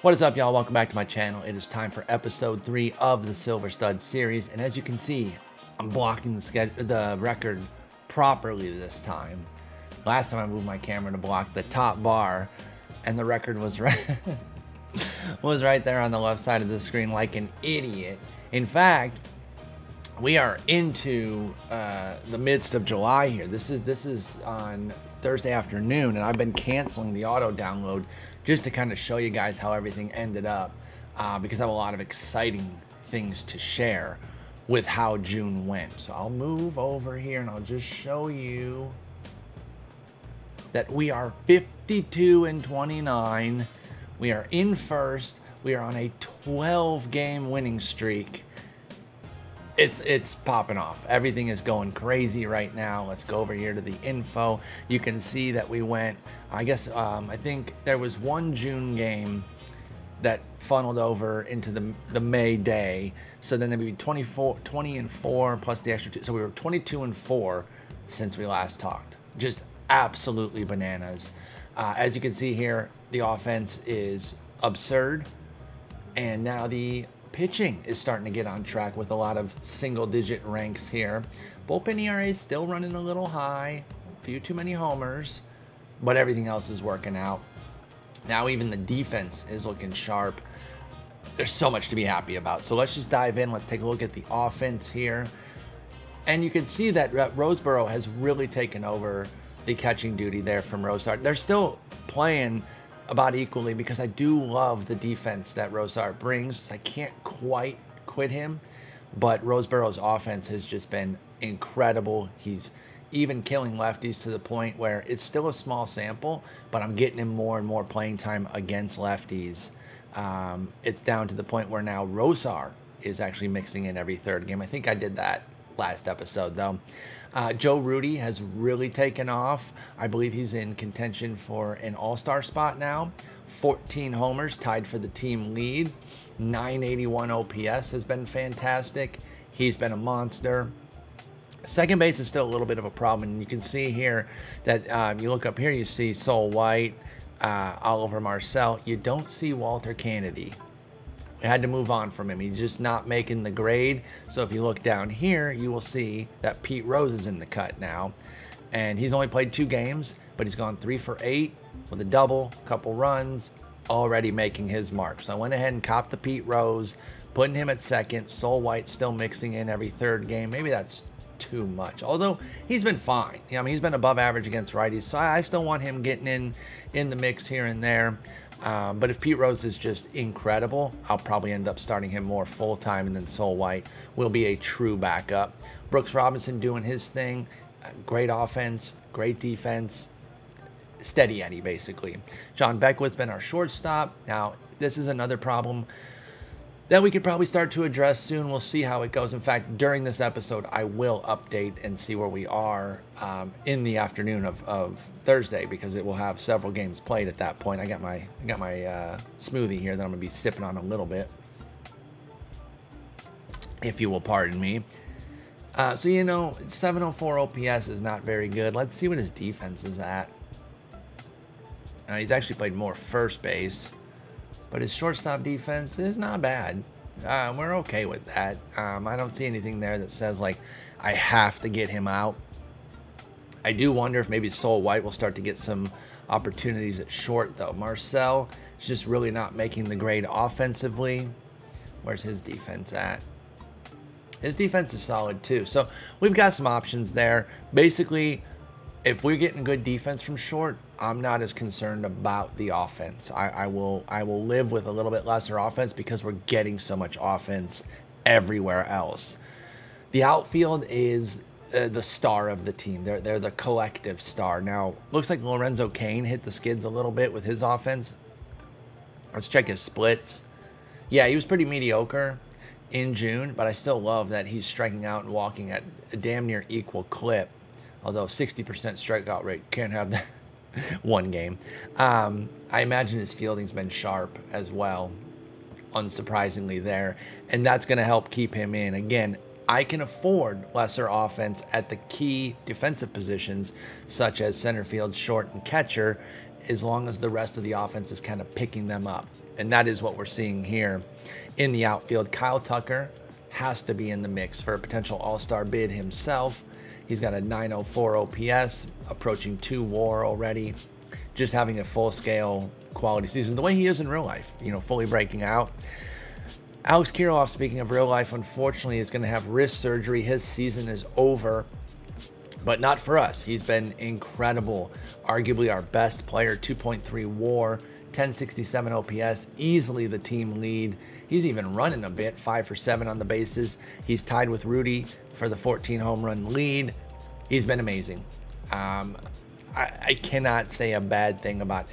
What is up, y'all? Welcome back to my channel. It is time for episode 3 of the Silver Stud series, and as you can see, I'm blocking the record properly this time. Last time I moved my camera to block the top bar, and the record was right was right there on the left side of the screen like an idiot. In fact, we are into the midst of July here. This is on Thursday afternoon, and I've been canceling the auto download just to kind of show you guys how everything ended up, because I have a lot of exciting things to share with how June went. So I'll move over here and I'll just show you that we are 52-29. We are in first. We are on a 12-game winning streak. It's popping off. Everything is going crazy right now. Let's go over here to the info. You can see that we went, I guess, I think there was one June game that funneled over into the May day. So then there'd be 20-4 plus the extra 2. So we were 22-4 since we last talked. Just absolutely bananas. As you can see here, the offense is absurd. And now the pitching is starting to get on track with a lot of single-digit ranks here. Bullpen ERA is still running a little high, a few too many homers, but everything else is working out. Now even the defense is looking sharp. There's so much to be happy about. So let's just dive in. Let's take a look at the offense here. And you can see that Roseboro has really taken over the catching duty there from Rosart. They're still playing about equally because I do love the defense that Rosart brings. I can't quite quit him, but Roseboro's offense has just been incredible. He's even killing lefties to the point where it's still a small sample, but I'm getting him more and more playing time against lefties. It's down to the point where now Rosar is actually mixing in every third game. I think I did that last episode though. Joe Rudy has really taken off. I believe he's in contention for an all-star spot now. 14 homers, tied for the team lead. 981 OPS has been fantastic. He's been a monster. Second base is still a little bit of a problem, and you can see here that you look up here, you see Sol White, Oliver Marcel. You don't see Walter Kennedy. We had to move on from him. He's just not making the grade. So if you look down here, you will see that Pete Rose is in the cut now. And he's only played 2 games, but he's gone 3 for 8 with a double, couple runs, already making his mark. So I went ahead and copped the Pete Rose, putting him at second. Sol White still mixing in every third game. Maybe that's too much, although he's been fine. I mean, he's been above average against righties, so I still want him getting in the mix here and there. But if Pete Rose is just incredible, I'll probably end up starting him more full-time, and then Sol White will be a true backup. Brooks Robinson doing his thing. Great offense, great defense. Steady Eddie, basically. John Beckwith's been our shortstop. Now, this is another problem that we could probably start to address soon. We'll see how it goes. In fact, during this episode, I will update and see where we are in the afternoon of Thursday, because it will have several games played at that point. I got my smoothie here that I'm gonna be sipping on a little bit, if you will pardon me. So you know, 704 OPS is not very good. Let's see what his defense is at. He's actually played more first base, but his shortstop defense is not bad. We're okay with that. I don't see anything there that says, like, I have to get him out. I do wonder if maybe Sol White will start to get some opportunities at short, though. Marcel is just really not making the grade offensively. Where's his defense at? His defense is solid, too. So we've got some options there. Basically, if we're getting good defense from short, I'm not as concerned about the offense. I will live with a little bit lesser offense because we're getting so much offense everywhere else. The outfield is the star of the team. They're the collective star. Now, looks like Lorenzo Cain hit the skids a little bit with his offense. Let's check his splits. Yeah, he was pretty mediocre in June, but I still love that he's striking out and walking at a damn near equal clip. Although 60% strikeout rate, can't have that one game. I imagine his fielding's been sharp as well, unsurprisingly there, and that's going to help keep him in. Again, I can afford lesser offense at the key defensive positions, such as center field, short, and catcher, as long as the rest of the offense is kind of picking them up. And that is what we're seeing here in the outfield. Kyle Tucker has to be in the mix for a potential all-star bid himself. He's got a 904 OPS, approaching 2 WAR already. Just having a full-scale quality season, the way he is in real life, you know, fully breaking out. Alex Kirilloff, speaking of real life, unfortunately is going to have wrist surgery. His season is over, but not for us. He's been incredible. Arguably our best player, 2.3 WAR, 1067 OPS, easily the team lead. He's even running a bit, 5 for 7 on the bases. He's tied with Rudy for the 14 home run lead. He's been amazing. I cannot say a bad thing about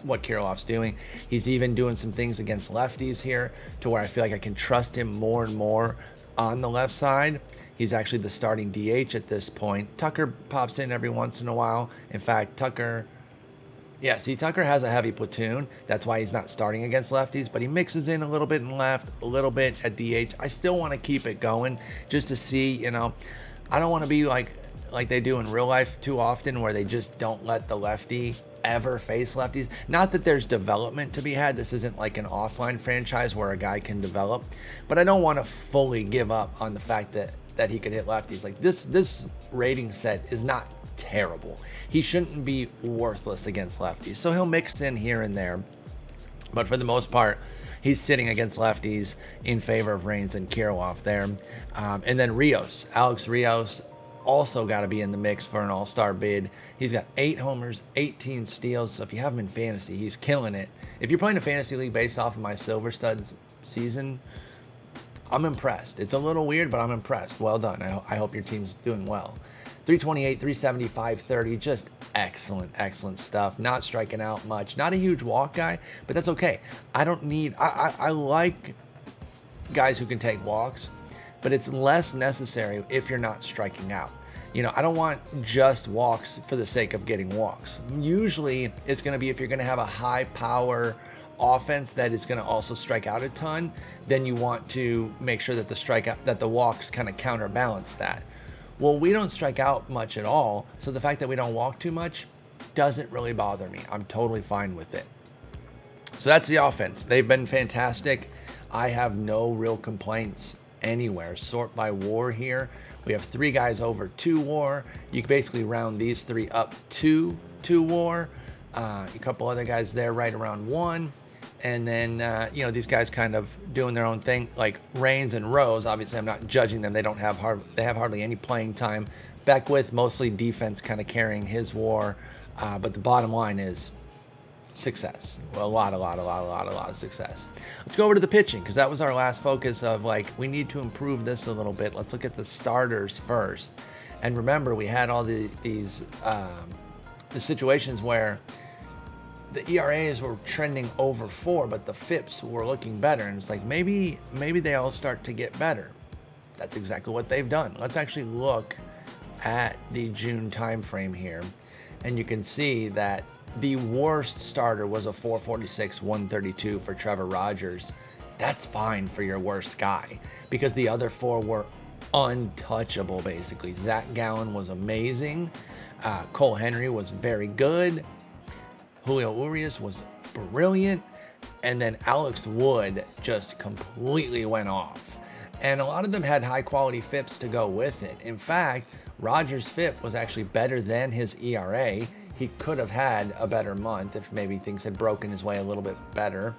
what Kirilloff's doing. He's even doing some things against lefties here to where I feel like I can trust him more and more on the left side. He's actually the starting DH at this point. Tucker pops in every once in a while. In fact, Tucker has a heavy platoon. That's why he's not starting against lefties, but he mixes in a little bit in left, a little bit at DH. I still want to keep it going just to see, you know, I don't want to be like they do in real life too often where they just don't let the lefty ever face lefties. Not that there's development to be had. This isn't like an offline franchise where a guy can develop, but I don't want to fully give up on the fact that he could hit lefties. Like this rating set is not terrible. He shouldn't be worthless against lefties. So he'll mix in here and there, but for the most part, he's sitting against lefties in favor of Raines and Kirilloff there. And then Rios, Alex Rios, also got to be in the mix for an all-star bid. He's got 8 homers, 18 steals. So if you have him in fantasy, he's killing it. If you're playing a fantasy league based off of my Silver Studs season, I'm impressed. It's a little weird, but I'm impressed. Well done. I hope your team's doing well. 328, 370, 530. Just excellent stuff. Not striking out much. Not a huge walk guy, but that's okay. I don't need... I like guys who can take walks, but it's less necessary if you're not striking out. You know, I don't want just walks for the sake of getting walks. Usually it's going to be if you're going to have a high power offense that is going to also strike out a ton, then you want to make sure that the walks kind of counterbalance that. Well, we don't strike out much at all, so the fact that we don't walk too much doesn't really bother me. I'm totally fine with it. So that's the offense. They've been fantastic. I have no real complaints anywhere. Sort by WAR here. We have 3 guys over 2 WAR. You can basically round these 3 up to 2 WAR. A couple other guys there right around 1. And then, you know, these guys kind of doing their own thing, like Raines and Rose. Obviously, I'm not judging them. They have hardly any playing time. Beckwith, mostly defense, kind of carrying his WAR. But the bottom line is success. Well, a lot of success. Let's go over to the pitching, because that was our last focus of, like, we need to improve this a little bit. Let's look at the starters first. And remember, we had all the situations where the ERAs were trending over 4, but the FIPS were looking better. And it's like, maybe they all start to get better. That's exactly what they've done. Let's actually look at the June time frame here. And you can see that the worst starter was a 446, 132 for Trevor Rogers. That's fine for your worst guy, because the other 4 were untouchable, basically. Zach Gallen was amazing. Cole Henry was very good. Julio Urias was brilliant. And then Alex Wood just completely went off. And a lot of them had high-quality FIPS to go with it. In fact, Rogers' FIP was actually better than his ERA. He could have had a better month if maybe things had broken his way a little bit better.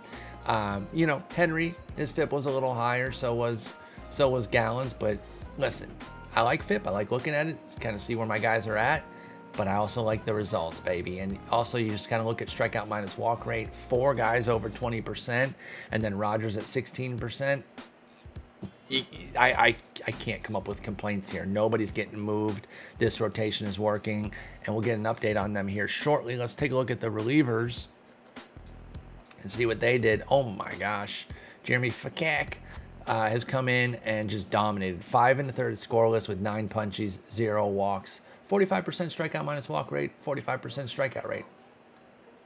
You know, Henry, his FIP was a little higher, so was Gallen's. But listen, I like FIP. I like looking at it, kind of see where my guys are at. But I also like the results, baby. And also, you just kind of look at strikeout minus walk rate. 4 guys over 20%, and then Rogers at 16%. I can't come up with complaints here. Nobody's getting moved. This rotation is working, and we'll get an update on them here shortly. Let's take a look at the relievers and see what they did. Oh my gosh. Jeremy Fakak has come in and just dominated. 5 1/3 scoreless with 9 punchies, 0 walks, 45% strikeout minus walk rate, 45% strikeout rate.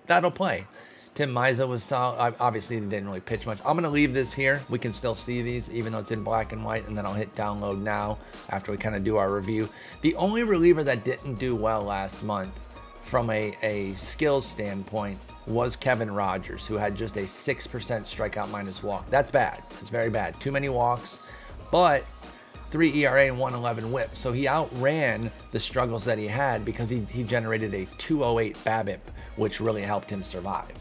That'll play. Tim Miza was solid. Obviously, he didn't really pitch much. I'm going to leave this here. We can still see these, even though it's in black and white, and then I'll hit download now after we kind of do our review. The only reliever that didn't do well last month from a skills standpoint was Kevin Rogers, who had just a 6% strikeout minus walk. That's bad. It's very bad. Too many walks, but 3 ERA and 111 whip. So he outran the struggles that he had because he generated a 208 BABIP, which really helped him survive.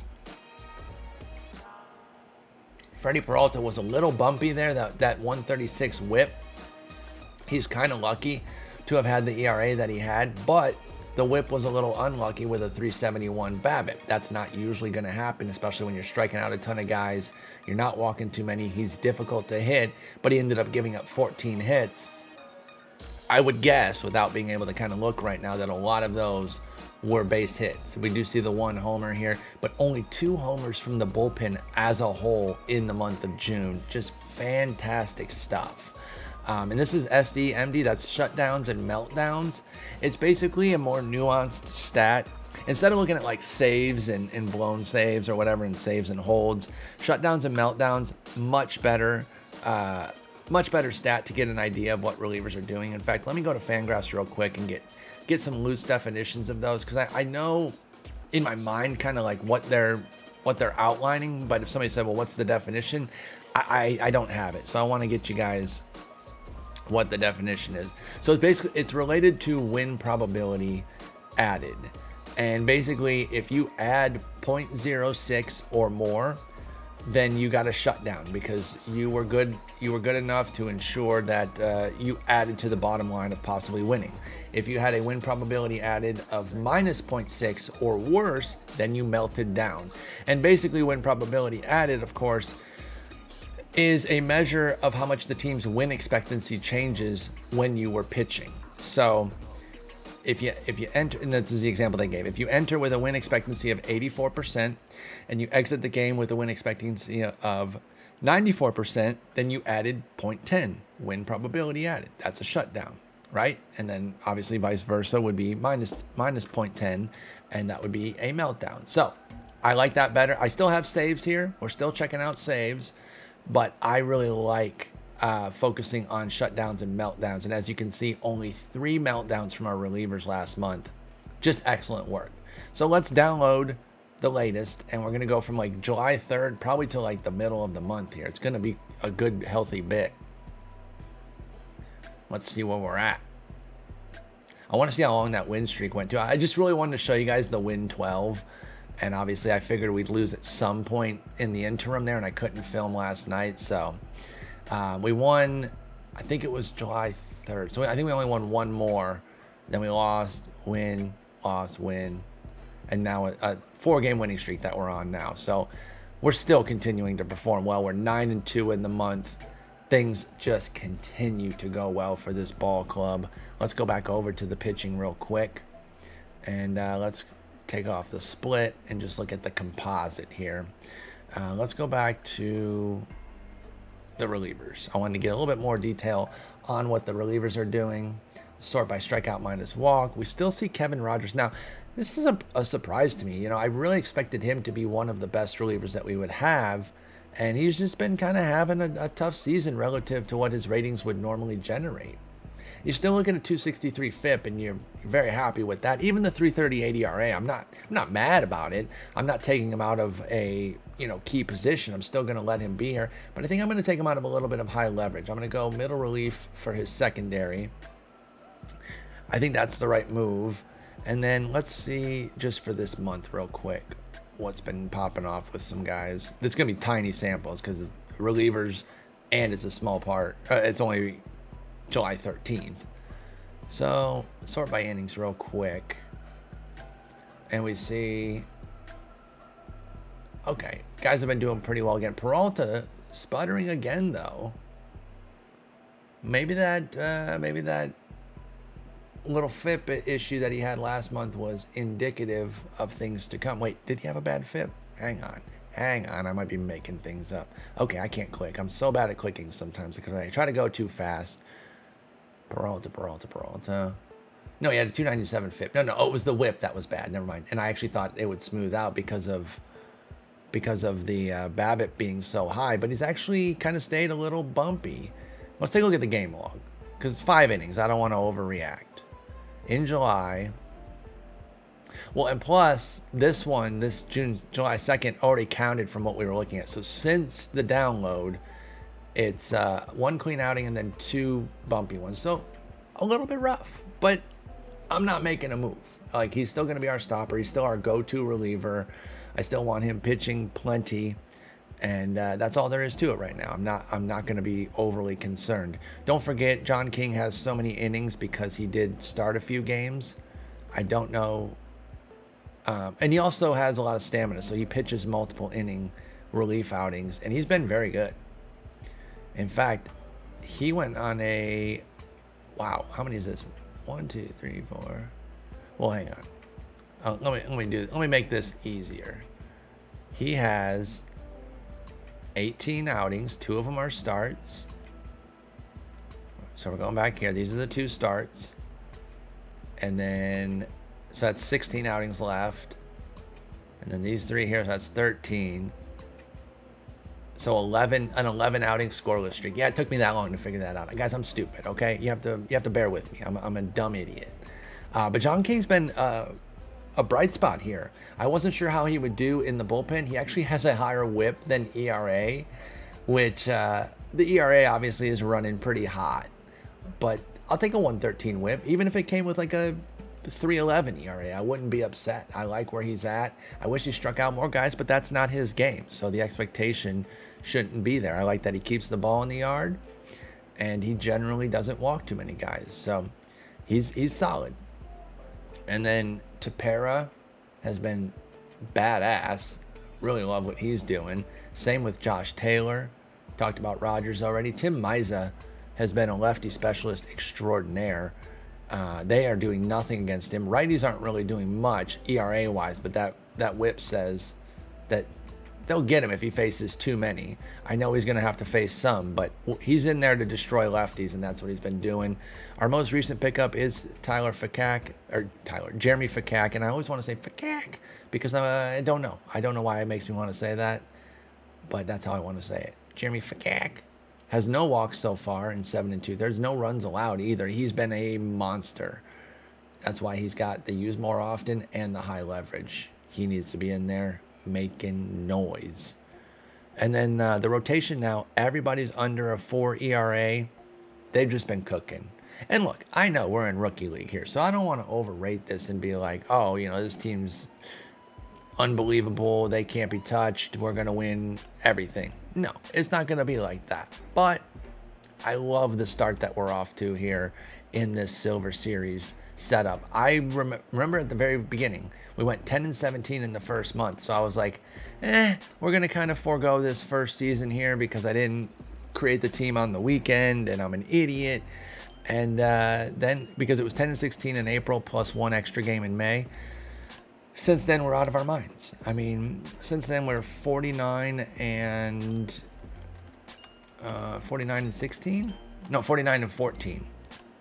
Freddie Peralta was a little bumpy there, that 136 whip. He's kind of lucky to have had the ERA that he had, but the whip was a little unlucky with a 371 BABIP. That's not usually going to happen, especially when you're striking out a ton of guys. You're not walking too many. He's difficult to hit, but he ended up giving up 14 hits. I would guess, without being able to kind of look right now, that a lot of those were base hits. We do see the 1 homer here, but only 2 homers from the bullpen as a whole in the month of June. Just fantastic stuff. And this is SDMD, that's shutdowns and meltdowns. It's basically a more nuanced stat. Instead of looking at like saves and blown saves or whatever, and saves and holds, shutdowns and meltdowns, much better stat to get an idea of what relievers are doing. In fact, let me go to Fangraphs real quick and get some loose definitions of those, because I know in my mind kind of like what they're outlining, but if somebody said, well, what's the definition? I don't have it. So I want to get you guys what the definition is. So it's basically, it's related to win probability added. And basically, if you add 0.06 or more, then you got a shutdown because you were good enough to ensure that you added to the bottom line of possibly winning. If you had a win probability added of minus 0.6 or worse, then you melted down. And basically, win probability added, of course, is a measure of how much the team's win expectancy changes when you were pitching. So if you enter, and this is the example they gave, if you enter with a win expectancy of 84% and you exit the game with a win expectancy of 94%, then you added 0.10 win probability added. That's a shutdown, right? And then obviously vice versa would be minus 0.10, and that would be a meltdown. So I like that better. I still have saves here. We're still checking out saves, but I really like focusing on shutdowns and meltdowns. And as you can see, only 3 meltdowns from our relievers last month. Just excellent work. So let's download the latest, and we're going to go from like July 3rd probably to like the middle of the month here. It's going to be a good, healthy bit. Let's see where we're at. I want to see how long that win streak went to. I just really wanted to show you guys the win 12. And obviously, I figured we'd lose at some point in the interim there, and I couldn't film last night. So we won, I think it was July 3rd. So I think we only won 1 more. Then we lost, win, lost, win. And now a 4-game winning streak that we're on now. So we're still continuing to perform well. We're 9-2 in the month. Things just continue to go well for this ball club. Let's go back over to the pitching real quick. And let's take off the split and just look at the composite here. Let's go back to the relievers. I wanted to get a little bit more detail on what the relievers are doing. Sort by strikeout minus walk. We still see Kevin Rogers. Now, this is a surprise to me. You know, I really expected him to be one of the best relievers that we would have, and he's just been kind of having a tough season relative to what his ratings would normally generate. You're still looking at 263 FIP, and you're very happy with that. Even the 338 ERA, I'm not mad about it. I'm not taking him out of a key position. I'm still going to let him be here, but I think I'm going to take him out of a little bit of high leverage. I'm going to go middle relief for his secondary. I think that's the right move. And then let's see just for this month real quick what's been popping off with some guys. It's going to be tiny samples because it's relievers and it's a small part. It's only July 13th. So sort by innings real quick. And we see, okay, guys have been doing pretty well again. Peralta sputtering again though. Maybe that little FIP issue that he had last month was indicative of things to come. Wait, did he have a bad FIP? Hang on, I might be making things up. Okay, I can't click. I'm so bad at clicking sometimes because I try to go too fast. Peralta. No, he had a 297 FIP. No, it was the whip that was bad. Never mind. And I actually thought it would smooth out because of the BABIP being so high, but he's actually kind of stayed a little bumpy. Let's take a look at the game log because it's 5 innings. I don't want to overreact. In July, Well, and plus, this July 2nd, already counted from what we were looking at. So since the download, it's 1 clean outing and then 2 bumpy ones. So a little bit rough, but I'm not making a move. Like, he's still going to be our stopper. He's still our go-to reliever. I still want him pitching plenty. And that's all there is to it right now. I'm not going to be overly concerned. Don't forget, John King has so many innings because he did start a few games. I don't know. And he also has a lot of stamina, so he pitches multiple inning relief outings, and he's been very good. In fact, he went on a, wow, how many is this? 1, 2, 3, 4. Well, hang on. Let me make this easier. He has 18 outings. 2 of them are starts. So we're going back here. These are the 2 starts. And then, so that's 16 outings left. And then these 3 here, so that's 13. So an 11 outing scoreless streak. Yeah, it took me that long to figure that out. Guys, I'm stupid, okay? You have to bear with me. I'm a dumb idiot. But John King's been a bright spot here. I wasn't sure how he would do in the bullpen. He actually has a higher whip than ERA, which the ERA obviously is running pretty hot. But I'll take a 113 whip, even if it came with like a 311 ERA. I wouldn't be upset. I like where he's at. I wish he struck out more guys, but that's not his game. So the expectation shouldn't be there. I like that he keeps the ball in the yard, and he generally doesn't walk too many guys. So he's solid. And then Tepera has been badass. Really love what he's doing. Same with Josh Taylor. Talked about Rogers already. Tim Maiza has been a lefty specialist extraordinaire. They are doing nothing against him. Righties aren't really doing much ERA-wise, but that whip says that they'll get him if he faces too many. I know he's going to have to face some, but he's in there to destroy lefties, and that's what he's been doing. Our most recent pickup is Jeremy Fakak, and I always want to say Fakak because I don't know. I don't know why it makes me want to say that, but that's how I want to say it. Jeremy Fakak has no walks so far in 7 2. There's no runs allowed either. He's been a monster. That's why he's got the use more often and the high leverage. He needs to be in there making noise. And then the rotation now, everybody's under a 4 ERA. They've just been cooking. And look, I know we're in rookie league here, so I don't want to overrate this and be like, oh, this team's unbelievable. They can't be touched. We're going to win everything. No, it's not going to be like that. But I love the start that we're off to here in this Silver Series setup. I remember at the very beginning, we went 10-17 in the first month. So I was like, we're going to kind of forego this first season here because I didn't create the team on the weekend and I'm an idiot. And then because it was 10-16 in April plus 1 extra game in May, since then we're out of our minds. I mean, since then we're 49 and 16. No, 49 and 14.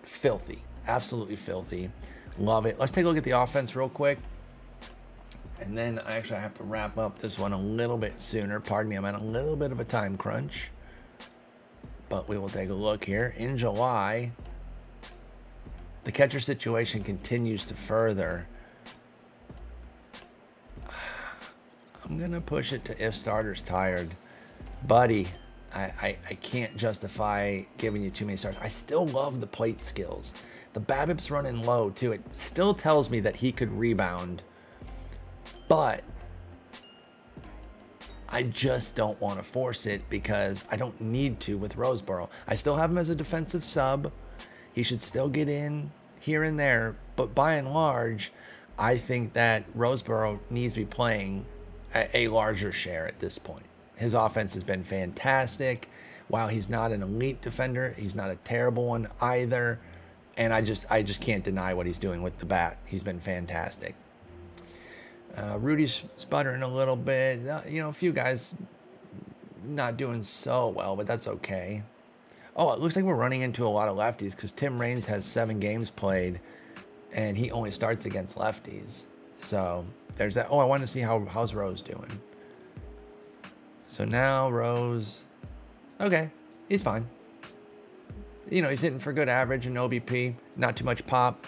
Filthy. Absolutely filthy. Love it. Let's take a look at the offense real quick. And then I actually have to wrap up this one a little bit sooner. Pardon me, I'm at a little bit of a time crunch. But we will take a look here. In July, the catcher situation continues to further. I'm going to push it to if starter's tired. Buddy, I can't justify giving you too many starts. I still love the plate skills. The BABIP's running low, too. It still tells me that he could rebound. But I just don't want to force it because I don't need to with Roseboro. I still have him as a defensive sub. He should still get in here and there. But by and large, I think that Roseboro needs to be playing a larger share at this point. His offense has been fantastic. While he's not an elite defender, he's not a terrible one either. And I just can't deny what he's doing with the bat. He's been fantastic. Rudy's sputtering a little bit. A few guys not doing so well, but that's okay. Oh, it looks like we're running into a lot of lefties because Tim Raines has 7 games played, and he only starts against lefties. So there's that. Oh, I want to see how's Rose doing. So now Rose, okay, he's fine. He's hitting for good average and OBP, not too much pop.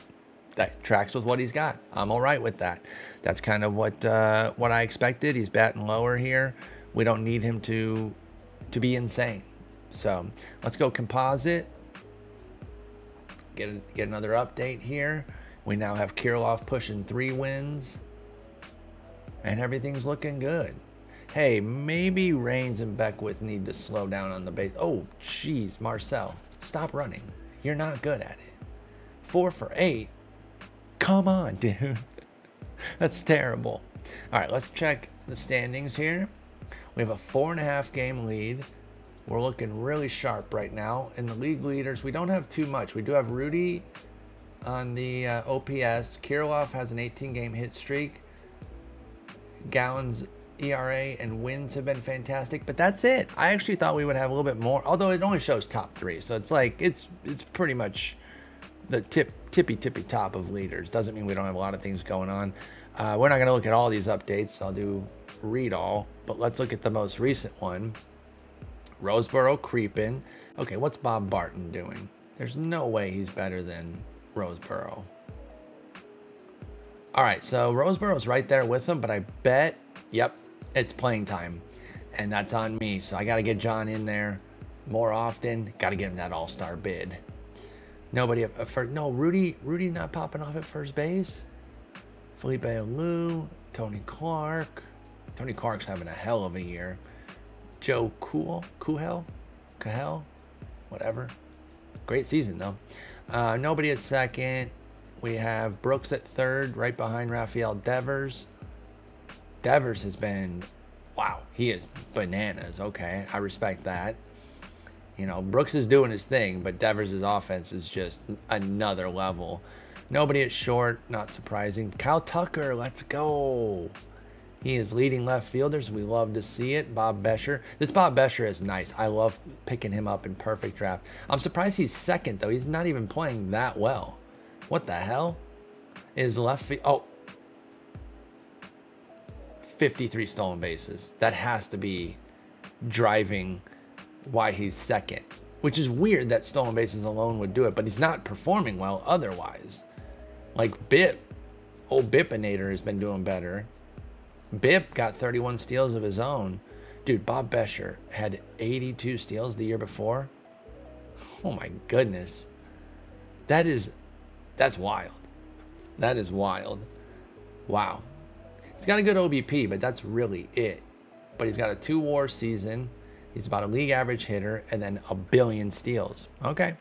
that tracks with what he's got. I'm all right with that. That's kind of what I expected. He's batting lower here. We don't need him to be insane. So let's go composite. Get another update here. We now have Kirilloff pushing 3 wins. And everything's looking good. Hey, maybe Reigns and Beckwith need to slow down on the base. Oh, jeez, Marcel. Stop running. You're not good at it. 4 for 8. Come on, dude. That's terrible. All right, let's check the standings here. We have a 4.5 game lead. We're looking really sharp right now. In the league leaders, we don't have too much. We do have Rudy on the OPS. Kirilloff has an 18-game hit streak. Gallon's ERA and wins have been fantastic, but that's it. I actually thought we would have a little bit more, although it only shows top 3. So it's like, it's pretty much the tippy top of leaders. Doesn't mean we don't have a lot of things going on. We're not going to look at all these updates. I'll do read all, but let's look at the most recent one. Roseboro creeping. Okay, what's Bob Barton doing? There's no way he's better than Roseboro. All right, so Roseboro's right there with him, but I bet, yep, it's playing time. And that's on me, so I got to get John in there more often. Got to get him that all-star bid. Nobody at first. No, Rudy not popping off at first base. Felipe Alou, Tony Clark. Tony Clark's having a hell of a year. Joe Kuhel, whatever. Great season, though. Nobody at second. We have Brooks at third, right behind Rafael Devers. Devers has been, wow, he is bananas. Okay, I respect that. You know, Brooks is doing his thing, but Devers' offense is just another level. Nobody at short, not surprising. Kyle Tucker, let's go. He is leading left fielders. We love to see it. Bob Bescher. This Bob Bescher is nice. I love picking him up in perfect draft. I'm surprised he's second, though. He's not even playing that well. What the hell is left field? Oh, 53 stolen bases. That has to be driving why he's second, which is weird that stolen bases alone would do it, but he's not performing well otherwise. Like Bip, old Bipinator has been doing better. Bip got 31 steals of his own. Dude, Bob Bescher had 82 steals the year before. Oh my goodness. That's wild. That is wild. Wow. He's got a good OBP, but that's really it. But he's got a 2-WAR season. He's about a league average hitter and then a billion steals. Okay.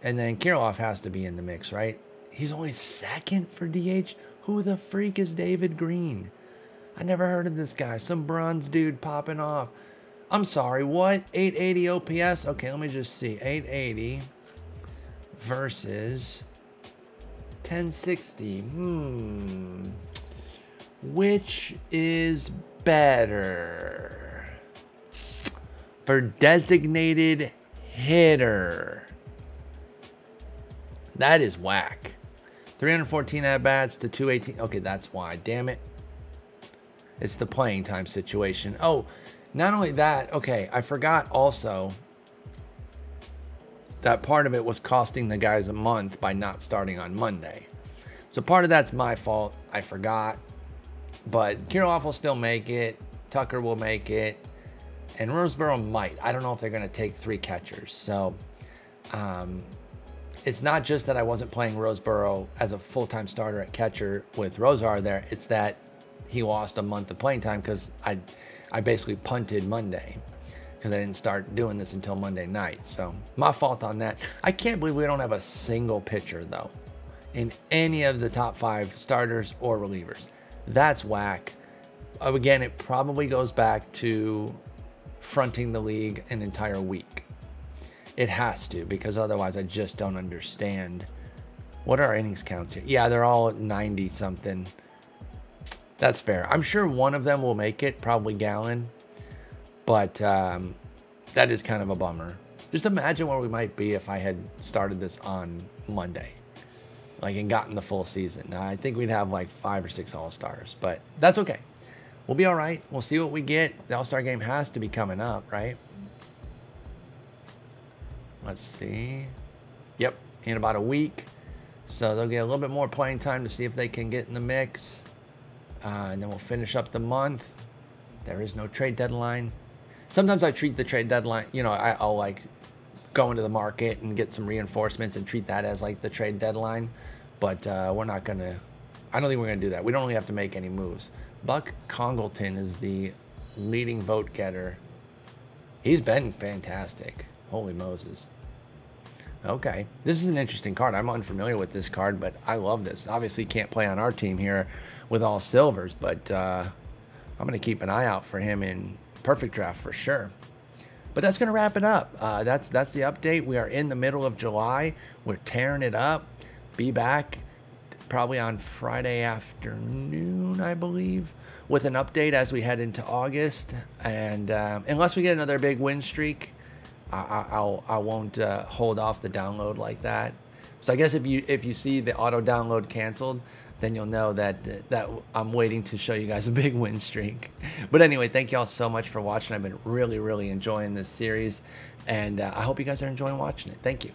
And then Kirilloff has to be in the mix, right? He's only second for DH. Who the freak is David Green? I never heard of this guy. Some bronze dude popping off. I'm sorry, what? 880 OPS? Okay, let me just see. 880 versus 1060. Which is better? For designated hitter. That is whack. 314 at-bats to 218. Okay, that's why. Damn it. It's the playing time situation. Oh, not only that. Okay, I forgot also that part of it was costing the guys a month by not starting on Monday. So part of that's my fault. I forgot. But Kirilloff will still make it. Tucker will make it. And Roseboro might. I don't know if they're going to take 3 catchers. So it's not just that I wasn't playing Roseboro as a full-time starter at catcher with Rosar there. It's that he lost a month of playing time because I basically punted Monday because I didn't start doing this until Monday night. So my fault on that. I can't believe we don't have a single pitcher, though, in any of the top 5 starters or relievers. That's whack. Again, it probably goes back to fronting the league an entire week. It has to, because otherwise I just don't understand. What are our innings counts here? Yeah, they're all at 90-something. That's fair. I'm sure one of them will make it, probably Gallon. But that is kind of a bummer. Just imagine where we might be if I had started this on Monday. Like, and gotten the full season. Now, I think we'd have like 5 or 6 All-Stars. But that's okay. We'll be all right. We'll see what we get. The All-Star game has to be coming up, right? Let's see. Yep, in about a week. So they'll get a little bit more playing time to see if they can get in the mix. And then we'll finish up the month. There is no trade deadline. Sometimes I treat the trade deadline, you know, I'll like go into the market and get some reinforcements and treat that as like the trade deadline. But we're not going to, I don't think we're going to do that. We don't really have to make any moves. Buck Congleton is the leading vote getter. He's been fantastic. Holy Moses. Okay, this is an interesting card. I'm unfamiliar with this card, but I love this. Obviously can't play on our team here with all silvers, but I'm going to keep an eye out for him in Perfect Draft for sure. But that's going to wrap it up. That's the update. We are in the middle of July. We're tearing it up. Be back probably on Friday afternoon, I believe, with an update as we head into August. And unless we get another big win streak, I won't hold off the download like that. So I guess if you see the auto download canceled, then you'll know that I'm waiting to show you guys a big win streak. But anyway, thank you all so much for watching. I've been really enjoying this series, and I hope you guys are enjoying watching it. Thank you.